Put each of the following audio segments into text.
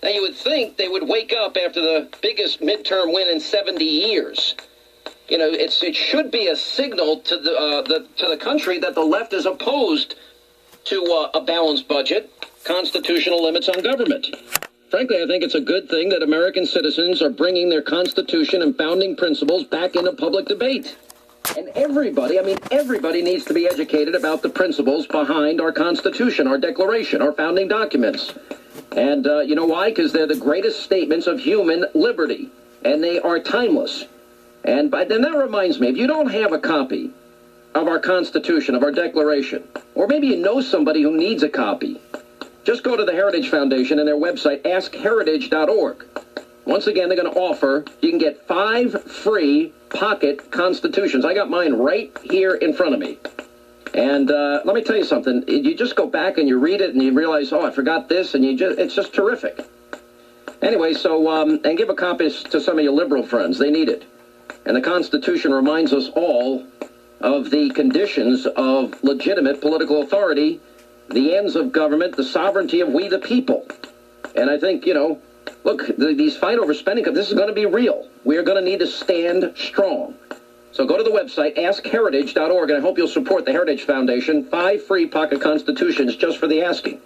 Now, you would think they would wake up after the biggest midterm win in 70 years. You know, it should be a signal to the country that the left is opposed to a balanced budget, constitutional limits on government. Frankly, I think it's a good thing that American citizens are bringing their Constitution and founding principles back into public debate. And everybody needs to be educated about the principles behind our Constitution, our Declaration, our founding documents. And you know why? Because they're the greatest statements of human liberty, and they are timeless. And then that reminds me, if you don't have a copy of our Constitution, of our Declaration, or maybe you know somebody who needs a copy, just go to the Heritage Foundation and their website, askheritage.org. Once again, they're going to offer, you can get 5 free pocket constitutions. I got mine right here in front of me. And let me tell you something. You just go back and you read it and you realize, oh, I forgot this, and it's just terrific. Anyway, so, and give a copy to some of your liberal friends. They need it. And the Constitution reminds us all of the conditions of legitimate political authority, the ends of government, the sovereignty of we the people. And I think, you know, look, these fight over spending, this is going to be real. We are going to need to stand strong. So go to the website, askheritage.org, and I hope you'll support the Heritage Foundation. 5 free pocket constitutions just for the asking.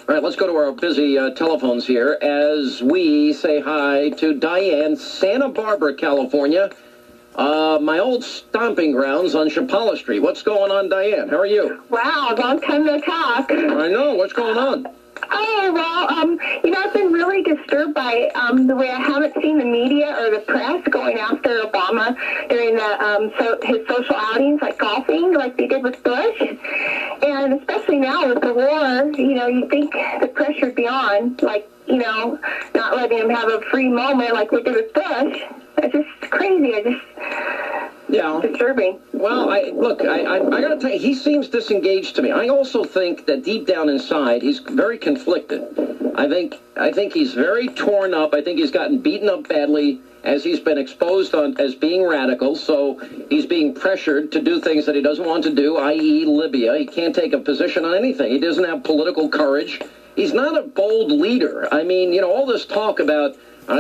All right, let's go to our busy telephones here as we say hi to Diane, Santa Barbara, California. My old stomping grounds on Chapala Street. What's going on, Diane? How are you? Wow, long time no talk. I know. What's going on? Oh, well, you know, I've been really disturbed by the way I haven't seen the media or the press going after Obama during his social outings, like golfing, like they did with Bush. And especially now with the war, you know, you think the pressure would be on, like, you know, not letting him have a free moment like we did with Bush. It's just crazy. Yeah. Disturbing. Well, I got to tell you, he seems disengaged to me. I also think that deep down inside, he's very conflicted. I think he's very torn up. I think he's gotten beaten up badly as he's been exposed as being radical. So he's being pressured to do things that he doesn't want to do, i.e. Libya. He can't take a position on anything. He doesn't have political courage. He's not a bold leader. I mean, you know, all this talk about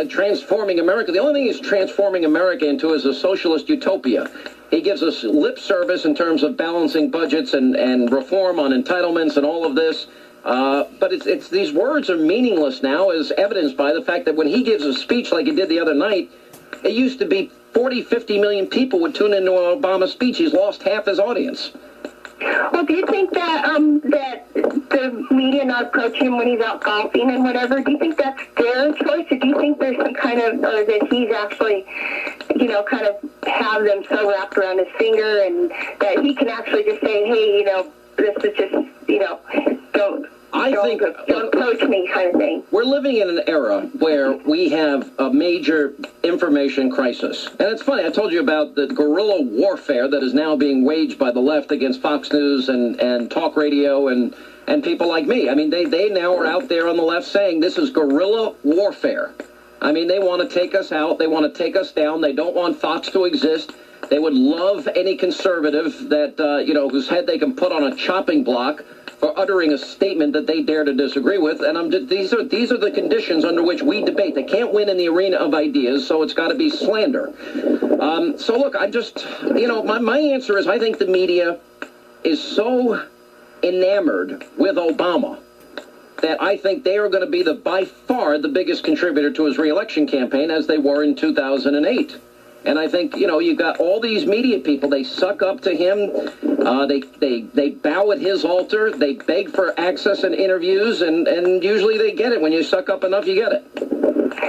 transforming America. The only thing he's transforming America into is a socialist utopia. He gives us lip service in terms of balancing budgets and reform on entitlements and all of this. But it's these words are meaningless now, as evidenced by the fact that when he gives a speech like he did the other night, it used to be 40, 50 million people would tune into an Obama speech. He's lost half his audience. Well, do you think that that the media not approach him when he's out golfing and whatever, do you think that's their choice, or do you think there's some kind of, or that he's actually, you know, kind of have them so wrapped around his finger and that he can actually just say, hey, you know, this is just, you know, don't approach me kind of thing? We're living in an era where we have a major information crisis. And it's funny, I told you about the guerrilla warfare that is now being waged by the left against Fox News and talk radio and people like me. I mean, they now are out there on the left saying this is guerrilla warfare. I mean, they want to take us out. They want to take us down. They don't want Fox to exist. They would love any conservative that, you know, whose head they can put on a chopping block for uttering a statement that they dare to disagree with. And these are the conditions under which we debate. They can't win in the arena of ideas, so it's got to be slander. So, look, I just, you know, my answer is I think the media is so enamored with Obama that I think they are going to be by far the biggest contributor to his reelection campaign, as they were in 2008. And I think, you know, you've got all these media people, they suck up to him, they bow at his altar, they beg for access and interviews, and usually they get it. When you suck up enough, you get it.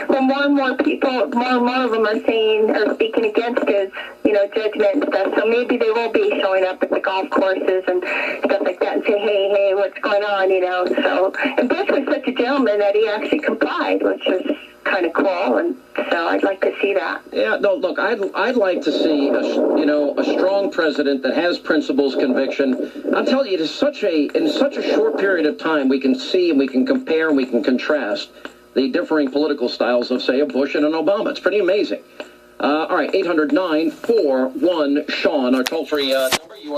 Well, more and more people, more and more of them are saying, or speaking against his, you know, judgment and stuff. So maybe they will be showing up at the golf courses and stuff like that and say, hey, what's going on, you know. So, and Bush was such a gentleman that he actually complied, which was kind of cool, and so I'd like to see that. Yeah, no, look, I'd like to see a strong president that has principles, conviction. I'm telling you, in such a short period of time, we can see and we can compare and we can contrast the differing political styles of, say, a Bush and an Obama. It's pretty amazing. All right, 800-941-SEAN, our toll-free number. You want to